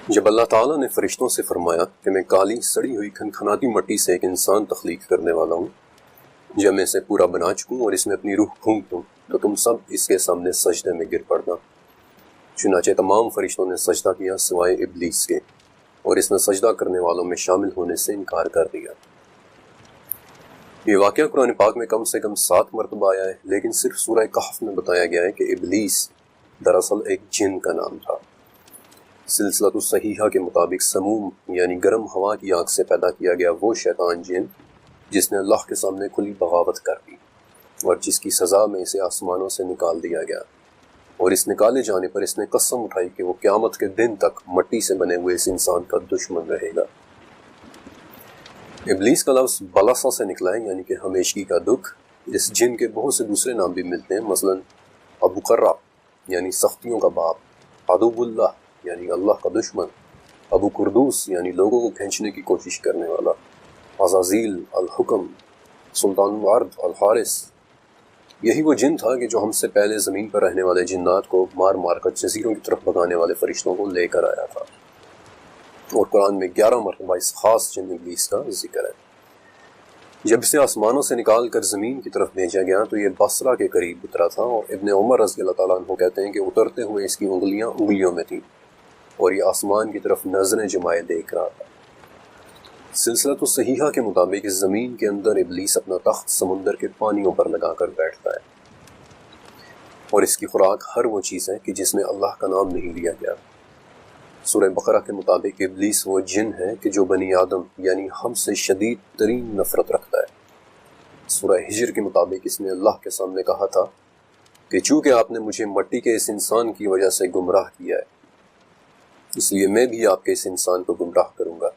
جب اللہ تعالیٰ نے فرشتوں سے فرمایا کہ میں کالی سڑی ہوئی کھنکھناتی مٹی سے ایک انسان تخلیق کرنے والا ہوں، جب میں اسے پورا بنا چکوں اور اس میں اپنی روح پھونک دوں تو تم سب اس کے سامنے سجدے میں گر پڑنا۔ چنانچہ تمام فرشتوں نے سجدہ کیا سوائے ابلیس کے، اور اس نے سجدہ کرنے والوں میں شامل ہونے سے انکار کر دیا۔ یہ واقعہ قرآن پاک میں کم سے کم 7 مرتبہ آیا ہے، لیکن صرف سورہ کہف میں بتایا گیا ہے کہ ابلیس دراصل ایک جن کا نام تھا۔ سلسلۃ الصحیحہ کے مطابق سموم یعنی گرم ہوا کی آنکھ سے پیدا کیا گیا وہ شیطان جن جس نے اللہ کے سامنے کھلی بغاوت کر دی، اور جس کی سزا میں اسے آسمانوں سے نکال دیا گیا، اور اس نکالے جانے پر اس نے قسم اٹھائی کہ وہ قیامت کے دن تک مٹی سے بنے ہوئے اس انسان کا دشمن رہے گا۔ ابلیس کا لفظ بلاسا سے نکلا ہے، یعنی کہ ہمیشگی کا دکھ۔ اس جن کے بہت سے دوسرے نام بھی ملتے ہیں، مثلا ابو قرہ یعنی سختیوں کا باپ، عدو اللہ یعنی اللہ کا دشمن، ابو کردوس یعنی لوگوں کو کھینچنے کی کوشش کرنے والا، عزازیل الحکم، سلطان الارض الحارس۔ یہی وہ جن تھا کہ جو ہم سے پہلے زمین پر رہنے والے جنات کو مار مار کر جزیروں کی طرف بھگانے والے فرشتوں کو لے کر آیا تھا، اور قرآن میں 11 مرتبہ اس خاص جن ابلیس کا ذکر ہے۔ جب اسے آسمانوں سے نکال کر زمین کی طرف بھیجا گیا تو یہ بصرہ کے قریب اترا تھا، اور ابن عمر رضی اللہ تعالیٰ عنہ کہتے ہیں کہ اترتے ہوئے اس کی انگلیوں میں تھیں، اور یہ آسمان کی طرف نظریں جمائے دیکھ رہا تھا۔ سلسلۃ الصحیحہ کے مطابق اس زمین کے اندر ابلیس اپنا تخت سمندر کے پانیوں پر لگا کر بیٹھتا ہے، اور اس کی خوراک ہر وہ چیز ہے کہ جس میں اللہ کا نام نہیں لیا گیا۔ سورہ بقرہ کے مطابق ابلیس وہ جن ہے کہ جو بنی آدم یعنی ہم سے شدید ترین نفرت رکھتا ہے۔ سورہ ہجر کے مطابق اس نے اللہ کے سامنے کہا تھا کہ چونکہ آپ نے مجھے مٹی کے اس انسان کی وجہ سے گمراہ کیا ہے، اس لیے میں بھی آپ کے اس انسان کو گمراہ کروں گا۔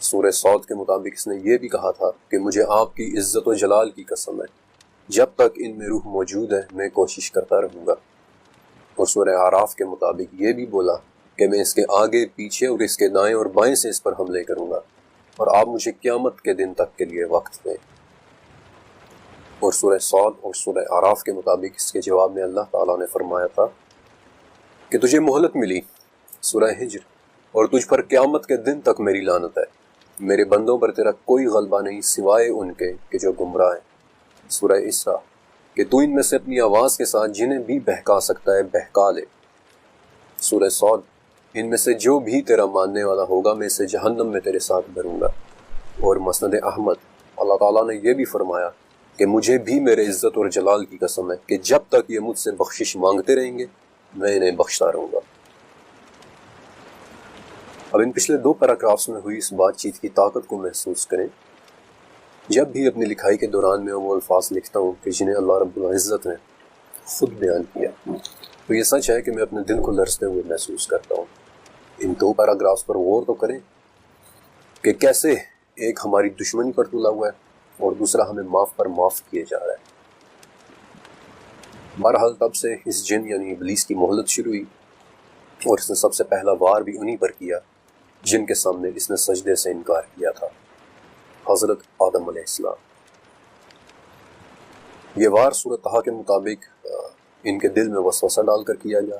سورہ صاد کے مطابق اس نے یہ بھی کہا تھا کہ مجھے آپ کی عزت و جلال کی قسم ہے، جب تک ان میں روح موجود ہے میں کوشش کرتا رہوں گا۔ اور سورہ اعراف کے مطابق یہ بھی بولا کہ میں اس کے آگے پیچھے اور اس کے دائیں اور بائیں سے اس پر حملے کروں گا، اور آپ مجھے قیامت کے دن تک کے لیے وقت دیں۔ اور سورہ صاد اور سورہ اعراف کے مطابق اس کے جواب میں اللہ تعالیٰ نے فرمایا تھا کہ تجھے مہلت ملی سورہ ہجر، اور تجھ پر قیامت کے دن تک میری لعنت ہے، میرے بندوں پر تیرا کوئی غلبہ نہیں سوائے ان کے کہ جو گمراہ ہیں۔ سورہ اسراء کہ تو ان میں سے اپنی آواز کے ساتھ جنہیں بھی بہکا سکتا ہے بہکا لے۔ سورہ صاد ان میں سے جو بھی تیرا ماننے والا ہوگا میں اسے جہنم میں تیرے ساتھ بھروں گا۔ اور مسند احمد اللہ تعالیٰ نے یہ بھی فرمایا کہ مجھے بھی میرے عزت اور جلال کی قسم ہے کہ جب تک یہ مجھ سے بخشش مانگتے رہیں گے میں انہیں بخشتا رہوں گا۔ اب ان پچھلے 2 پیراگرافز میں ہوئی اس بات چیت کی طاقت کو محسوس کریں۔ جب بھی اپنی لکھائی کے دوران میں وہ الفاظ لکھتا ہوں کہ جنہیں اللہ رب العزت نے خود بیان کیا، تو یہ سچ ہے کہ میں اپنے دل کو لرزتے ہوئے محسوس کرتا ہوں۔ ان 2 پیراگرافز پر غور تو کریں کہ کیسے ایک ہماری دشمنی پر تلا ہوا ہے اور دوسرا ہمیں معاف پر معاف کیے جا رہا ہے۔ بہرحال تب سے اس جن یعنی ابلیس کی مہلت شروع ہوئی، اور اس نے سب سے پہلا وار بھی انہی پر کیا جن کے سامنے اس نے سجدے سے انکار کیا تھا، حضرت آدم علیہ السلام۔ یہ وار سورۃ طٰہٰ کے مطابق ان کے دل میں وسوسہ ڈال کر کیا گیا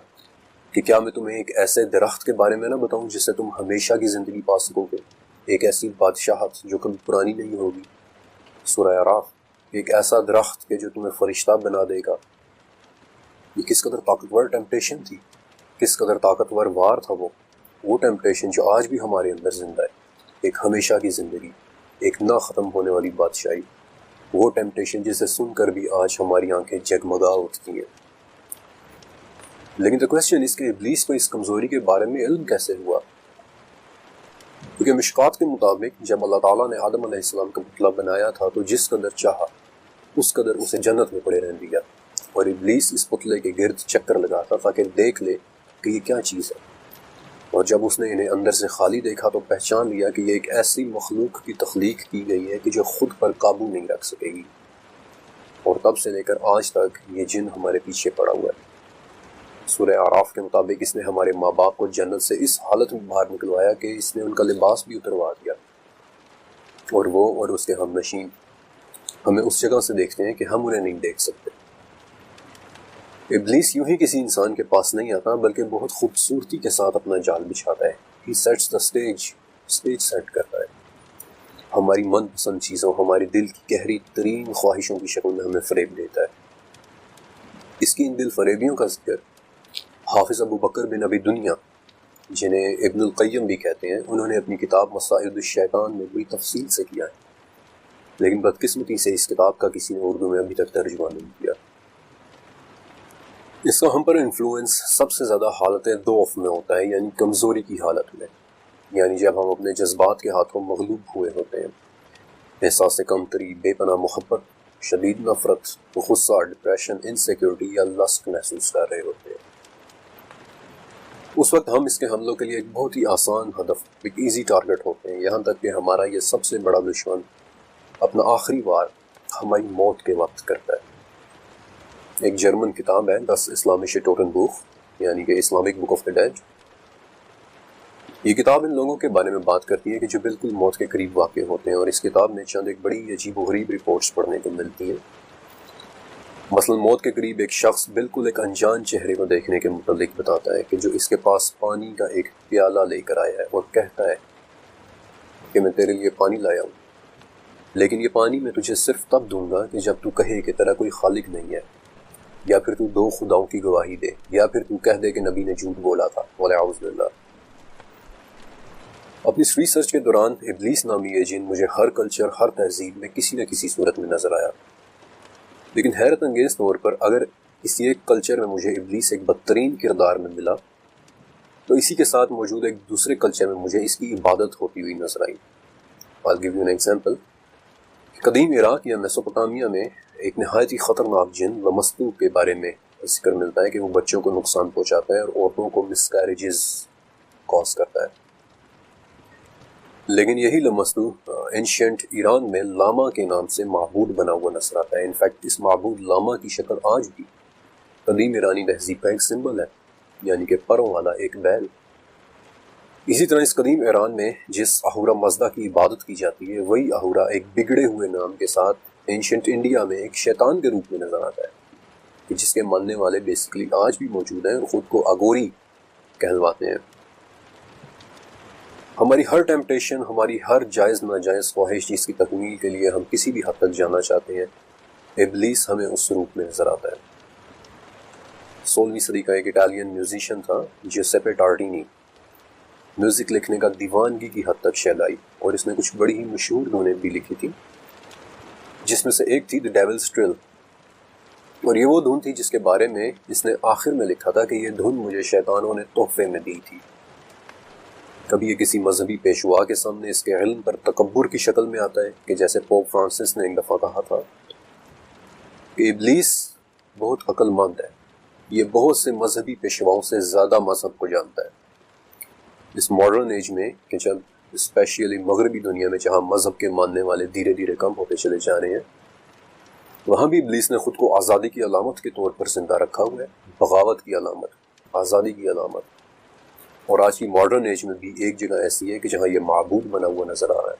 کہ کیا میں تمہیں ایک ایسے درخت کے بارے میں نہ بتاؤں جس سے تم ہمیشہ کی زندگی پا سکو گے، ایک ایسی بادشاہت جو کبھی پرانی نہیں ہوگی۔ سورہ اعراف ایک ایسا درخت کہ جو تمہیں فرشتہ بنا دے گا۔ یہ کس قدر طاقتور ٹیمپٹیشن تھی، کس قدر طاقتور وار تھا وہ ٹیمپٹیشن جو آج بھی ہمارے اندر زندہ ہے، ایک ہمیشہ کی زندگی، ایک نہ ختم ہونے والی بادشاہی، وہ ٹیمپٹیشن جسے سن کر بھی آج ہماری آنکھیں جگمگا اٹھتی ہیں۔ لیکن تو کویسچن اس کے ابلیس کو اس کمزوری کے بارے میں علم کیسے ہوا؟ کیونکہ مشکات کے مطابق جب اللہ تعالیٰ نے آدم علیہ السلام کا پتلا بنایا تھا تو جس قدر چاہا اس قدر اسے جنت میں پڑے رہنے دیا، اور ابلیس اس پتلے کے گرد چکر لگاتا تاکہ دیکھ لے کہ یہ کیا چیز ہے، اور جب اس نے انہیں اندر سے خالی دیکھا تو پہچان لیا کہ یہ ایک ایسی مخلوق کی تخلیق کی گئی ہے کہ جو خود پر قابو نہیں رکھ سکے گی، اور تب سے لے کر آج تک یہ جن ہمارے پیچھے پڑا ہوا ہے۔ سورہ اعراف کے مطابق اس نے ہمارے ماں باپ کو جنت سے اس حالت میں باہر نکلوایا کہ اس نے ان کا لباس بھی اتروا دیا، اور وہ اور اس کے ہم نشین ہمیں اس جگہ سے دیکھتے ہیں کہ ہم انہیں نہیں دیکھ سکتے۔ ابلیس یوں ہی کسی انسان کے پاس نہیں آتا بلکہ بہت خوبصورتی کے ساتھ اپنا جال بچھاتا ہے. ہی سیٹس دا اسٹیج سیٹ کرتا ہے. ہماری من پسند چیزوں، ہمارے دل کی گہری ترین خواہشوں کی شکل میں ہمیں فریب دیتا ہے. اس کی ان دل فریبیوں کا ذکر حافظ ابو بکر بن ابی دنیا، جنہیں ابن القیم بھی کہتے ہیں، انہوں نے اپنی کتاب مصائد الشیطان میں بڑی تفصیل سے کیا ہے. لیکن بدقسمتی سے اس کتاب کا کسی نے اردو میں ابھی تک ترجمہ نہیں کیا. اس کا ہم پر انفلوئنس سب سے زیادہ حالت ضعف میں ہوتا ہے، یعنی کمزوری کی حالت میں، یعنی جب ہم اپنے جذبات کے ہاتھوں مغلوب ہوئے ہوتے ہیں. احساس کمتری، بے پناہ محبت، شدید نفرت، غصہ، ڈپریشن، انسیکیورٹی یا لسٹ محسوس کر رہے ہوتے ہیں. اس وقت ہم اس کے حملوں کے لیے ایک بہت ہی آسان ہدف، ایک ایزی ٹارگٹ ہوتے ہیں، یہاں تک کہ ہمارا یہ سب سے بڑا دشمن اپنا آخری وار ہماری موت کے وقت کرتا ہے. ایک جرمن کتاب ہے 10 اسلامش ٹوٹن بوک، یعنی کہ Islamic book of the dead. یہ کتاب ان لوگوں کے بارے میں بات کرتی ہے کہ جو بالکل موت کے قریب واقع ہوتے ہیں، اور اس کتاب میں چند ایک بڑی عجیب و غریب رپورٹس پڑھنے کو ملتی ہیں. مثلا موت کے قریب ایک شخص بالکل ایک انجان چہرے کو دیکھنے کے متعلق بتاتا ہے کہ جو اس کے پاس پانی کا ایک پیالہ لے کر آیا ہے اور کہتا ہے کہ میں تیرے لیے پانی لایا ہوں، لیکن یہ پانی میں تجھے صرف تب دوں گا کہ جب تو کہے کہ تیرا کوئی خالق نہیں ہے، یا پھر تو 2 خداؤں کی گواہی دے، یا پھر تو کہہ دے کہ نبی نے جھوٹ بولا تھا، وَلَعَوْذُ بِاللَّہ. اپنی اس ریسرچ کے دوران ابلیس نامی یہ جن مجھے ہر کلچر، ہر تہذیب میں کسی نہ کسی صورت میں نظر آیا. لیکن حیرت انگیز طور پر اگر کسی ایک کلچر میں مجھے ابلیس ایک بدترین کردار میں ملا، تو اسی کے ساتھ موجود ایک دوسرے کلچر میں مجھے اس کی عبادت ہوتی ہوئی نظر آئی. I'll give you an example. قدیم عراق یا میسوپوٹامیہ میں ایک نہایت ہی خطرناک جن لمستو کے بارے میں ذکر ملتا ہے کہ وہ بچوں کو نقصان پہنچاتا ہے اور عورتوں کو مسکیریجز کاز کرتا ہے. لیکن یہی لمستو اینشینٹ ایران میں لاما کے نام سے معبود بنا ہوا نظر آتا ہے. انفیکٹ اس معبود لاما کی شکل آج بھی قدیم ایرانی تہذیب کا ایک سمبل ہے، یعنی کہ پروں والا ایک بیل. اسی طرح اس قدیم ایران میں جس اہورا مزدا کی عبادت کی جاتی ہے، وہی اہورا ایک بگڑے ہوئے نام کے ساتھ اینشینٹ انڈیا میں ایک شیطان کے روپ میں نظر آتا ہے، کہ جس کے ماننے والے بیسیکلی آج بھی موجود ہیں اور خود کو اگوری کہلواتے ہیں. ہماری ہر ٹیمپٹیشن، ہماری ہر جائز ناجائز خواہش جس کی تکمیل کے لیے ہم کسی بھی حد تک جانا چاہتے ہیں، ابلیس ہمیں اس روپ میں نظر آتا ہے. 16ویں صدی کا ایک اٹالین میوزیشین تھا جوزیپے ٹارڈینی. میوزک لکھنے کا دیوانگی کی حد تک شیلائی، اور اس نے کچھ بڑی ہی مشہور دھنیں بھی لکھی تھی، جس میں سے ایک تھی دی ڈیولز ٹرل. اور یہ وہ دھن تھی جس کے بارے میں اس نے آخر میں لکھا تھا کہ یہ دھن مجھے شیطانوں نے تحفے میں دی تھی. کبھی یہ کسی مذہبی پیشوا کے سامنے اس کے علم پر تکبر کی شکل میں آتا ہے، کہ جیسے پوپ فرانسس نے ایک دفعہ کہا تھا کہ ابلیس بہت عقل مند ہے، یہ بہت سے مذہبی پیشواؤں سے زیادہ مذہب کو جانتا ہے. اس ماڈرن ایج میں کہ جب اسپیشلی مغربی دنیا میں جہاں مذہب کے ماننے والے دھیرے دھیرے کم ہوتے چلے جا رہے ہیں، وہاں بھی ابلیس نے خود کو آزادی کی علامت کے طور پر زندہ رکھا ہوا ہے. بغاوت کی علامت، آزادی کی علامت. اور آج کی ماڈرن ایج میں بھی ایک جگہ ایسی ہے کہ جہاں یہ معبود بنا ہوا نظر آ رہا ہے.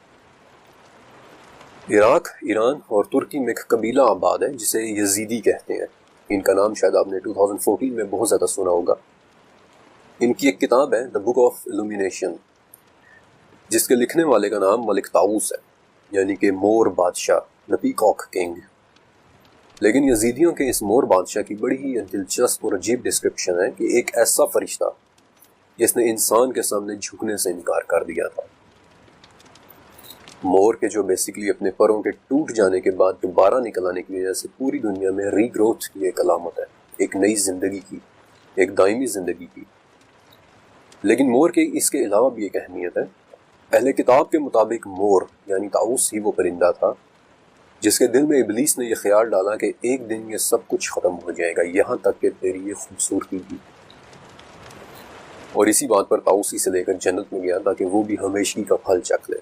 عراق، ایران اور ترکی میں ایک قبیلہ آباد ہے جسے یزیدی کہتے ہیں. ان کا نام شاید آپ نے 2014 میں بہت زیادہ سنا ہوگا. ان کی ایک کتاب ہے دا بک آف ایلومینیشن، جس کے لکھنے والے کا نام ملک طاؤس ہے، یعنی کہ مور بادشاہ، دا پیکاک کنگ. لیکن یزیدیوں کے اس مور بادشاہ کی بڑی ہی دلچسپ اور عجیب ڈسکرپشن ہے کہ ایک ایسا فرشتہ جس نے انسان کے سامنے جھکنے سے انکار کر دیا تھا. مور کے جو بیسیکلی اپنے پروں کے ٹوٹ جانے کے بعد دوبارہ نکل آنے کی وجہ سے پوری دنیا میں ری گروتھ کی ایک علامت ہے، ایک نئی زندگی کی، ایک دائمی زندگی کی. لیکن مور کے اس کے علاوہ بھی ایک اہمیت ہے. اہل کتاب کے مطابق مور یعنی طاؤس ہی وہ پرندہ تھا جس کے دل میں ابلیس نے یہ خیال ڈالا کہ ایک دن یہ سب کچھ ختم ہو جائے گا، یہاں تک کہ تیری یہ خوبصورتی بھی. اور اسی بات پر طاؤس ہی سے لے کر جنت میں گیا تاکہ وہ بھی ہمیشگی کا پھل چکھ لے.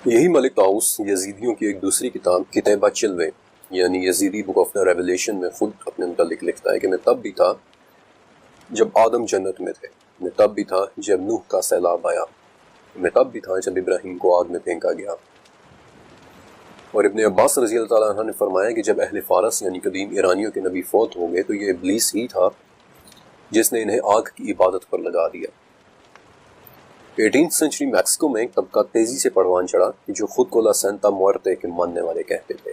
یہی ملک طاؤس یزیدیوں کی ایک دوسری کتاب کتیبہ چلوے یعنی یزیدی بک آف دا ریولیشن میں خود اپنے متعلق لکھتا ہے کہ میں تب بھی تھا جب آدم جنت میں تھے، میں تب بھی تھا جب نوح کا سیلاب آیا، میں تب بھی تھا جب ابراہیم کو آگ میں پھینکا گیا. اور ابن عباس رضی اللہ تعالیٰ عنہ نے فرمایا کہ جب اہل فارس یعنی قدیم ایرانیوں کے نبی فوت ہو گئے تو یہ ابلیس ہی تھا جس نے انہیں آگ کی عبادت پر لگا دیا۔ 18 سنچری میکسیکو میں ایک طبقہ تیزی سے پروان چڑھا کہ جو خود کو لا سینتا موئرتے کے ماننے والے کہتے تھے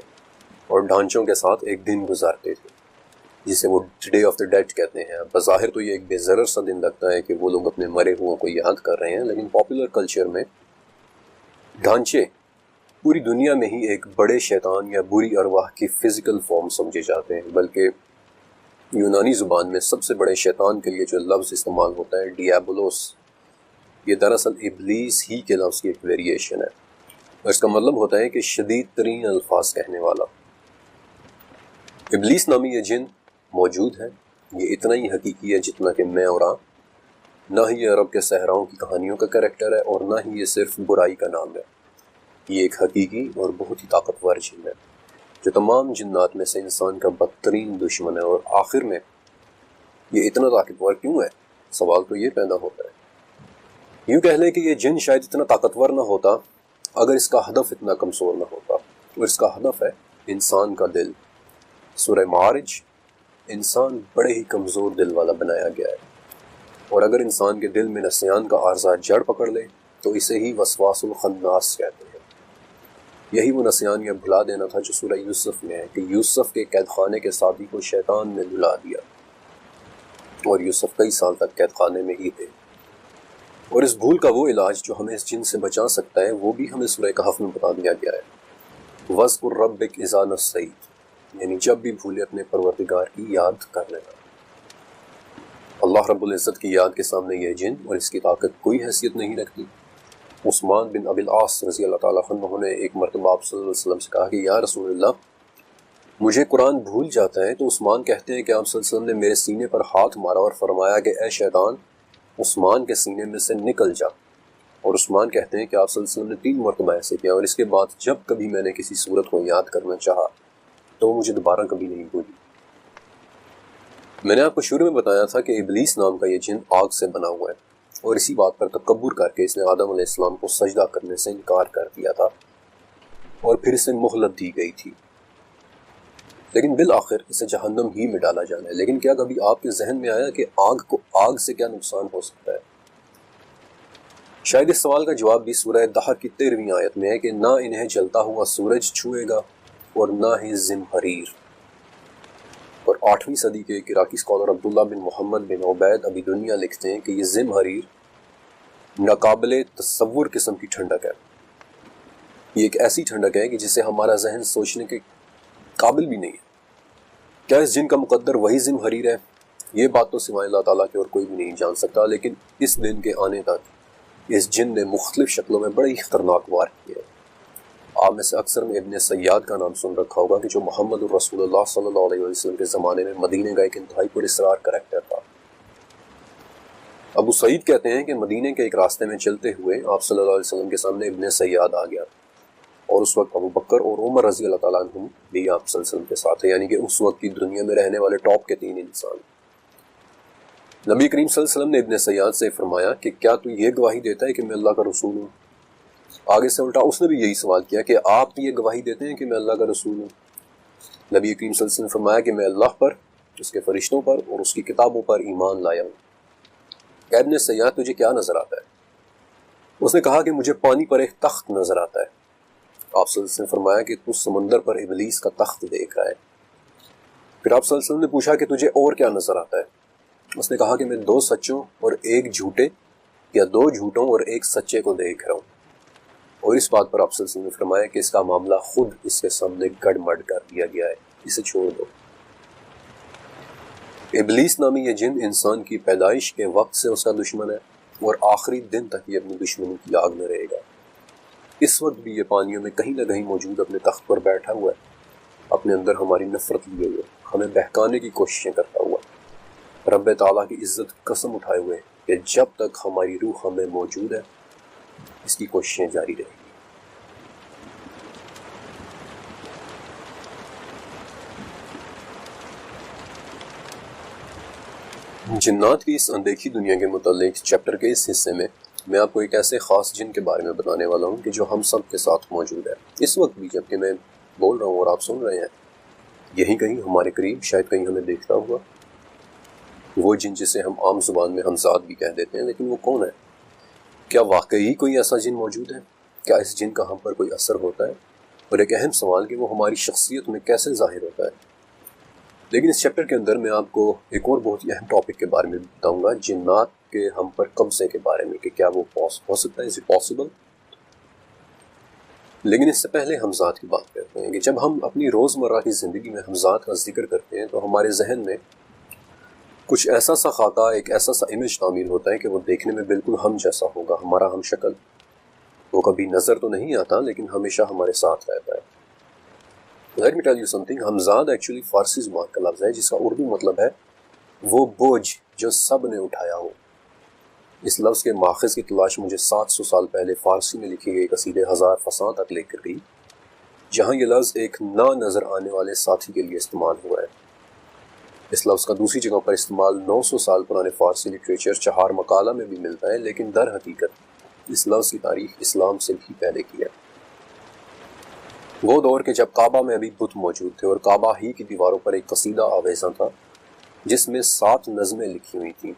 اور ڈھانچوں کے ساتھ ایک دن گزارتے تھے جسے وہ ڈے آف دا ڈیڈ کہتے ہیں۔ بظاہر تو یہ ایک بے ضرر سا دن لگتا ہے کہ وہ لوگ اپنے مرے ہوں کو یاد کر رہے ہیں، لیکن پاپولر کلچر میں ڈھانچے پوری دنیا میں ہی ایک بڑے شیطان یا بری ارواح کی فزیکل فارم سمجھے جاتے ہیں، بلکہ یونانی زبان میں سب سے بڑے شیطان کے لیے جو لفظ استعمال ہوتا ہے ڈیابولوس، یہ دراصل ابلیس ہی کے لفظ کی ایک ویریشن ہے، اور اس کا مطلب ہوتا ہے کہ شدید ترین الفاظ کہنے والا۔ ابلیس نامی یہ جن موجود ہے، یہ اتنا ہی حقیقی ہے جتنا کہ میں اور آپ، نہ ہی یہ عرب کے صحراؤں کی کہانیوں کا کریکٹر ہے اور نہ ہی یہ صرف برائی کا نام ہے۔ یہ ایک حقیقی اور بہت ہی طاقتور جن ہے جو تمام جنات میں سے انسان کا بدترین دشمن ہے۔ اور آخر میں یہ اتنا طاقتور کیوں ہے؟ سوال تو یہ پیدا ہوتا ہے۔ یوں کہہ لیں کہ یہ جن شاید اتنا طاقتور نہ ہوتا اگر اس کا ہدف اتنا کمزور نہ ہوتا، اور اس کا ہدف ہے انسان کا دل۔ سورہ معارج، انسان بڑے ہی کمزور دل والا بنایا گیا ہے، اور اگر انسان کے دل میں نسیان کا عارضہ جڑ پکڑ لے تو اسے ہی وسواس الخناس کہتے ہیں۔ یہی وہ نسیان یا بھلا دینا تھا جو سورہ یوسف میں ہے کہ یوسف کے قید خانے کے ساتھی کو شیطان نے بھلا دیا، اور یوسف کئی سال تک قید خانے میں ہی تھے۔ اور اس بھول کا وہ علاج جو ہمیں اس جن سے بچا سکتا ہے وہ بھی ہمیں سورہ کہف میں بتا دیا گیا ہے۔ وَاذْكُرْ رَبَّكَ إِذَا نَسِيتَ، یعنی جب بھی بھولے اپنے پروردگار کی یاد کر لینا۔ اللہ رب العزت کی یاد کے سامنے یہ جن اور اس کی طاقت کوئی حیثیت نہیں رکھتی۔ عثمان بن ابی العاص رضی اللہ تعالیٰ عنہ نے ایک مرتبہ آپ صلی اللہ علیہ وسلم سے کہا کہ یا رسول اللہ، مجھے قرآن بھول جاتا ہے۔ تو عثمان کہتے ہیں کہ آپ صلی اللہ علیہ وسلم نے میرے سینے پر ہاتھ مارا اور فرمایا کہ اے شیطان، عثمان کے سینے میں سے نکل جا۔ اور عثمان کہتے ہیں کہ آپ صلی اللہ علیہ وسلم نے 3 مرتبہ ایسے کیا، اور اس کے بعد جب کبھی میں نے کسی صورت کو یاد کرنا چاہا تو وہ مجھے دوبارہ کبھی نہیں بھولی۔ میں نے آپ کو شروع میں بتایا تھا کہ ابلیس نام کا یہ جن آگ سے بنا ہوا ہے، اور اسی بات پر تکبر کر کے اس نے آدم علیہ السلام کو سجدہ کرنے سے انکار کر دیا تھا، اور پھر اسے مہلت دی گئی تھی، لیکن بالآخر اسے جہنم ہی میں ڈالا جانا ہے۔ لیکن کیا کبھی آپ کے ذہن میں آیا کہ آگ سے کیا نقصان ہو سکتا ہے؟ شاید اس سوال کا جواب بھی سورہ دہر کی 13ویں آیت میں ہے کہ نہ انہیں جلتا ہوا سورج چھوئے گا اور نہ ہی زمہریر۔ اور 8ویں صدی کے ایک عراقی اسکالر عبداللہ بن محمد بن عبید ابی دنیا لکھتے ہیں کہ یہ زمہریر ناقابل تصور قسم کی ٹھنڈک ہے۔ یہ ایک ایسی ٹھنڈک ہے کہ جسے ہمارا ذہن سوچنے کے قابل بھی نہیں ہے۔ کیا اس جن کا مقدر وہی زمہریر ہے؟ یہ بات تو سوائے اللہ تعالیٰ کے اور کوئی بھی نہیں جان سکتا، لیکن اس دن کے آنے تک اس جن نے مختلف شکلوں میں بڑے ہی خطرناک وار کیے۔ آپ میں سے اکثر نے ابن سیاد کا نام سن رکھا ہوگا کہ جو محمد الرسول اللہ صلی اللہ علیہ وسلم کے زمانے میں مدینے کا ایک انتہائی پر اسرار کریکٹر تھا۔ ابو سعید کہتے ہیں کہ مدینے کے ایک راستے میں چلتے ہوئے آپ صلی اللہ علیہ وسلم کے سامنے ابن سیاد آ گیا، اور اس وقت ابو بکر اور عمر رضی اللہ تعالیٰ عنہ بھی آپ صلی اللہ علیہ وسلم کے ساتھ ہیں، یعنی کہ اس وقت کی دنیا میں رہنے والے ٹاپ کے 3 انسان۔ نبی کریم صلی اللہ علیہ وسلم نے ابن سیاد سے فرمایا کہ کیا تو یہ گواہی دیتا ہے کہ میں اللہ کا رسول ہوں؟ آگے سے الٹا اس نے بھی یہی سوال کیا کہ آپ یہ گواہی دیتے ہیں کہ میں اللہ کا رسول ہوں؟ نبی کریم صلی اللہ علیہ وسلم نے فرمایا کہ میں اللہ پر، اس کے فرشتوں پر اور اس کی کتابوں پر ایمان لایا ہوں۔ کہ ابن سیاد تجھے کیا نظر آتا ہے؟ اس نے کہا کہ مجھے پانی پر ایک تخت نظر آتا ہے۔ آپ صلی اللہ علیہ وسلم نے فرمایا کہ تو سمندر پر ابلیس کا تخت دیکھ رہا ہے۔ پھر آپ صلی اللہ علیہ وسلم نے پوچھا کہ تجھے اور کیا نظر آتا ہے؟ اس نے کہا کہ میں 2 سچوں اور 1 جھوٹے یا 2 جھوٹوں اور 1 سچے کو دیکھ رہا ہوں۔ اور اس بات پر آپ صلی اللہ علیہ وسلم نے فرمایا کہ اس کا معاملہ خود اس کے سامنے گڑ مڈ کر دیا گیا ہے، اسے چھوڑ دو۔ ابلیس نامی یہ جن انسان کی پیدائش کے وقت سے اس کا دشمن ہے، اور آخری دن تک یہ اپنی دشمنی کی آگ میں رہے گا۔ اس وقت بھی یہ پانیوں میں کہیں نہ کہیں موجود اپنے تخت پر بیٹھا ہوا ہے، اپنے اندر ہماری نفرت لیے ہوئے، ہمیں بہکانے کی کوششیں کرتا ہوا۔ رب تعالیٰ کی عزت قسم اٹھائے ہوئے کہ جب تک ہماری روح ہمیں موجود ہے اس کی کوششیں جاری رہیں گی۔ جنات کی اس اندیکھی دنیا کے متعلق چیپٹر کے اس حصے میں میں آپ کو ایک ایسے خاص جن کے بارے میں بتانے والا ہوں کہ جو ہم سب کے ساتھ موجود ہے اس وقت بھی، جبکہ میں بول رہا ہوں اور آپ سن رہے ہیں۔ یہی کہیں ہمارے قریب، شاید کہیں ہمیں دیکھتا ہوا، وہ جن جسے ہم عام زبان میں ہمزاد بھی کہہ دیتے ہیں، لیکن وہ کون ہے؟ کیا واقعی کوئی ایسا جن موجود ہے؟ کیا اس جن کا ہم پر کوئی اثر ہوتا ہے؟ اور ایک اہم سوال کہ وہ ہماری شخصیت میں کیسے ظاہر ہوتا ہے؟ لیکن اس چیپٹر کے اندر میں آپ کو ایک اور بہت ہی اہم ٹاپک کے بارے میں بتاؤں گا، جنات کے ہم پر قبضے کے بارے میں، کہ کیا وہ ہو سکتا ہے، از اٹ پاسبل؟ لیکن اس سے پہلے ہم ذات کی بات کرتے ہیں کہ جب ہم اپنی روزمرہ کی زندگی میں ہم ذات کا ذکر کرتے ہیں تو ہمارے ذہن میں کچھ ایسا سا خاکہ، ایک ایسا سا امیج تعمیر ہوتا ہے کہ وہ دیکھنے میں بالکل ہم جیسا ہوگا، ہمارا ہم شکل۔ وہ کبھی نظر تو نہیں آتا لیکن ہمیشہ ہمارے ساتھ رہتا ہے۔ Let me tell you something، ہمزاد ایکچولی فارسی زبان کا لفظ ہے جس کا اردو مطلب ہے وہ بوجھ جو سب نے اٹھایا ہو۔ اس لفظ کے ماخذ کی تلاش مجھے 700 سال پہلے فارسی میں لکھی گئی قصیدے ہزار فساں تک لے کر گئی، جہاں یہ لفظ ایک نہ نظر آنے والے ساتھی کے لیے استعمال ہوا ہے۔ اس لفظ کا دوسری جگہ پر استعمال 900 سال پرانے فارسی لٹریچر چہار مقالہ میں بھی ملتا ہے، لیکن در حقیقت اس لفظ کی تاریخ اسلام سے بھی پہلے کی ہے۔ وہ دور کے جب کعبہ میں ابھی بت موجود تھے اور کعبہ ہی کی دیواروں پر ایک قصیدہ آویزاں تھا جس میں 7 نظمیں لکھی ہوئی تھیں۔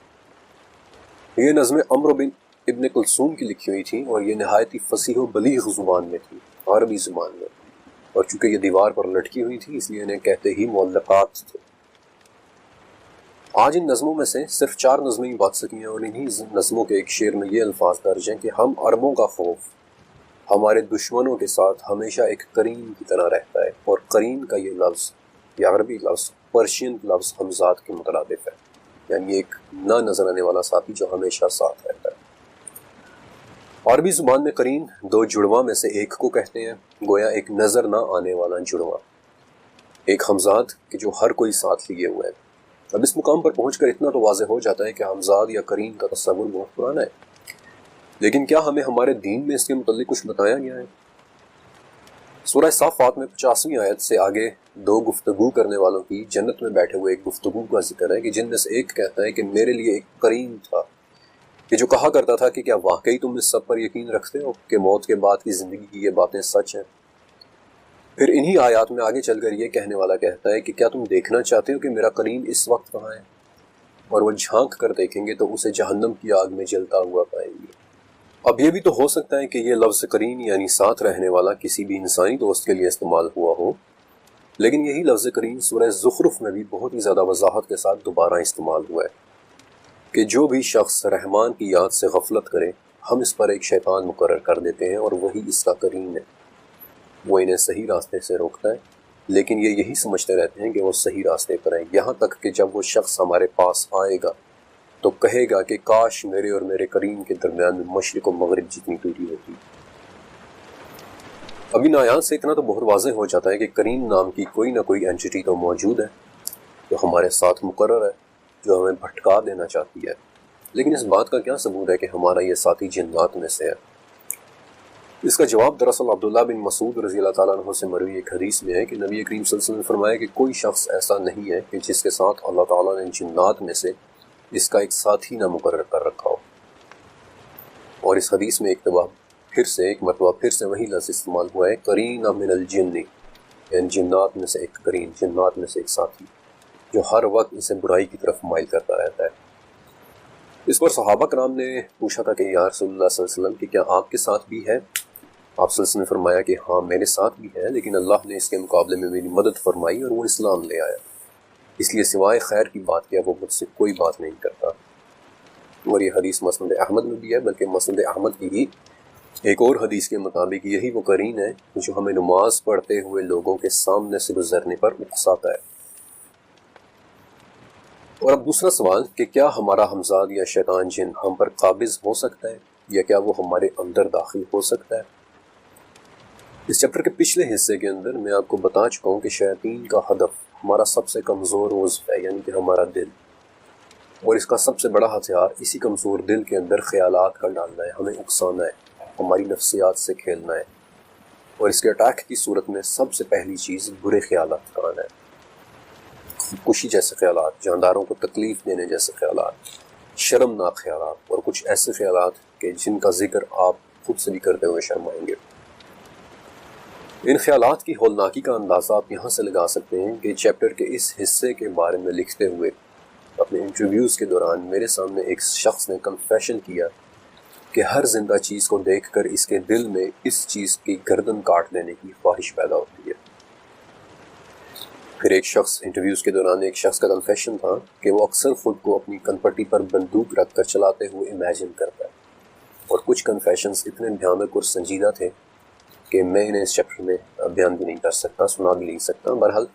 یہ نظمیں عمرو بن ابن کلثوم کی لکھی ہوئی تھیں اور یہ نہایت ہی فصیح و بلیغ زبان میں تھی، عربی زبان میں، اور چونکہ یہ دیوار پر لٹکی ہوئی تھی اس لیے انہیں کہتے ہی معلقات تھے۔ آج ان نظموں میں سے صرف 4 نظمیں ہی بات سکی ہیں، اور انہی نظموں کے ایک شعر میں یہ الفاظ درج ہیں کہ ہم عربوں کا خوف ہمارے دشمنوں کے ساتھ ہمیشہ ایک قرین کی طرح رہتا ہے، اور قرین کا یہ لفظ، یہ عربی لفظ پرشین لفظ ہمزاد کے مترادف ہے، یعنی ایک نہ نظر آنے والا ساتھی جو ہمیشہ ساتھ رہتا ہے۔ عربی زبان میں قرین 2 جڑواں میں سے ایک کو کہتے ہیں، گویا ایک نظر نہ آنے والا جڑواں، ایک ہمزاد کہ جو ہر کوئی ساتھ لیے ہوئے ہے۔ اب اس مقام پر پہنچ کر اتنا تو واضح ہو جاتا ہے کہ ہمزاد یا قرین کا تصور بہت پرانا ہے، لیکن کیا ہمیں ہمارے دین میں اس کے متعلق کچھ بتایا گیا ہے؟ سورہ صافات میں 50ویں آیت سے آگے 2 گفتگو کرنے والوں کی جنت میں بیٹھے ہوئے ایک گفتگو کا ذکر ہے کہ جن میں سے ایک کہتا ہے کہ میرے لیے ایک قرین تھا کہ جو کہا کرتا تھا کہ کیا واقعی تم اس سب پر یقین رکھتے ہو کہ موت کے بعد کی زندگی کی یہ باتیں سچ ہیں؟ پھر انہی آیات میں آگے چل کر یہ کہنے والا کہتا ہے کہ کیا تم دیکھنا چاہتے ہو کہ میرا قرین اس وقت کہاں ہے؟ اور وہ جھانک کر دیکھیں گے تو اسے جہنم کی آگ میں جلتا ہوا پائیں گے۔ اب یہ بھی تو ہو سکتا ہے کہ یہ لفظ قرین یعنی ساتھ رہنے والا کسی بھی انسانی دوست کے لیے استعمال ہوا ہو، لیکن یہی لفظ قرین سورہ زخرف میں بھی بہت ہی زیادہ وضاحت کے ساتھ دوبارہ استعمال ہوا ہے کہ جو بھی شخص رحمان کی یاد سے غفلت کرے ہم اس پر ایک شیطان مقرر کر دیتے ہیں اور وہی اس کا قرین ہے۔ وہ انہیں صحیح راستے سے روکتا ہے، لیکن یہ یہی سمجھتے رہتے ہیں کہ وہ صحیح راستے پر ہیں، یہاں تک کہ جب وہ شخص ہمارے پاس آئے گا تو کہے گا کہ کاش میرے اور میرے قرین کے درمیان میں مشرق و مغرب جتنی دوری ہوتی۔ اب ان آیات سے اتنا تو بہت واضح ہو جاتا ہے کہ قرین نام کی کوئی نہ کوئی اینٹیٹی تو موجود ہے جو ہمارے ساتھ مقرر ہے، جو ہمیں بھٹکا دینا چاہتی ہے، لیکن اس بات کا کیا ثبوت ہے کہ ہمارا یہ ساتھی جنات میں سے ہے؟ اس کا جواب دراصل عبداللہ بن مسعود رضی اللہ تعالیٰ عنہ سے مروی ایک حدیث میں ہے کہ نبی کریم صلی اللہ علیہ وسلم نے فرمایا کہ کوئی شخص ایسا نہیں ہے کہ جس کے ساتھ اللہ تعالیٰ نے جنات میں سے اس کا ایک ساتھی نہ مقرر کر رکھا ہو۔ اور اس حدیث میں ایک مرتبہ پھر سے وہی لفظ استعمال ہوا ہے، قرین من الجن، یعنی جنات میں سے ایک قرین، جنات میں سے ایک ساتھی جو ہر وقت اسے برائی کی طرف مائل کرتا رہتا ہے۔ اس پر صحابہ کرام نے پوچھا تھا کہ یا رسول اللہ صلی اللہ علیہ وسلم کہ کیا آپ کے ساتھ بھی ہے؟ آپ صلی اللہ علیہ وسلم نے فرمایا کہ ہاں میرے ساتھ بھی ہے، لیکن اللہ نے اس کے مقابلے میں میری مدد فرمائی اور وہ اسلام لے آیا، اس لیے سوائے خیر کی بات کیا وہ مجھ سے کوئی بات نہیں کرتا۔ اور یہ حدیث مسند احمد میں بھی ہے، بلکہ مسند احمد کی ہی ایک اور حدیث کے مطابق یہی وہ قرین ہے جو ہمیں نماز پڑھتے ہوئے لوگوں کے سامنے سے گزرنے پر اکساتا ہے۔ اور اب دوسرا سوال کہ کیا ہمارا ہمزاد یا شیطان جن ہم پر قابض ہو سکتا ہے یا کیا وہ ہمارے اندر داخل ہو سکتا ہے؟ اس چیپٹر کے پچھلے حصے کے اندر میں آپ کو بتا چکا ہوں کہ شیاطین کا ہدف ہمارا سب سے کمزور عضو ہے، یعنی کہ ہمارا دل، اور اس کا سب سے بڑا ہتھیار اسی کمزور دل کے اندر خیالات کا ڈالنا ہے، ہمیں اکسانا ہے، ہماری نفسیات سے کھیلنا ہے، اور اس کے اٹیک کی صورت میں سب سے پہلی چیز برے خیالات کا آنا ہے، خودکشی جیسے خیالات، جانداروں کو تکلیف دینے جیسے خیالات، شرمناک خیالات، اور کچھ ایسے خیالات کہ جن کا ذکر آپ خود سے بھی کرتے ہوئے شرمائیں گے۔ ان خیالات کی ہولناکی کا اندازہ آپ یہاں سے لگا سکتے ہیں کہ چیپٹر کے اس حصے کے بارے میں لکھتے ہوئے اپنے انٹرویوز کے دوران میرے سامنے ایک شخص نے کنفیشن کیا کہ ہر زندہ چیز کو دیکھ کر اس کے دل میں اس چیز کی گردن کاٹ لینے کی خواہش پیدا ہوتی ہے۔ پھر انٹرویوز کے دوران ایک شخص کا کنفیشن تھا کہ وہ اکثر خود کو اپنی کنپٹی پر بندوق رکھ کر چلاتے ہوئے امیجن کرتا ہے، اور کچھ کنفیشنز اتنے بھیانک اور سنجیدہ تھے کہ میں انہیں اس چیپٹر میں بیان بھی نہیں کر سکتا، سنا بھی نہیں سکتا۔ بہرحال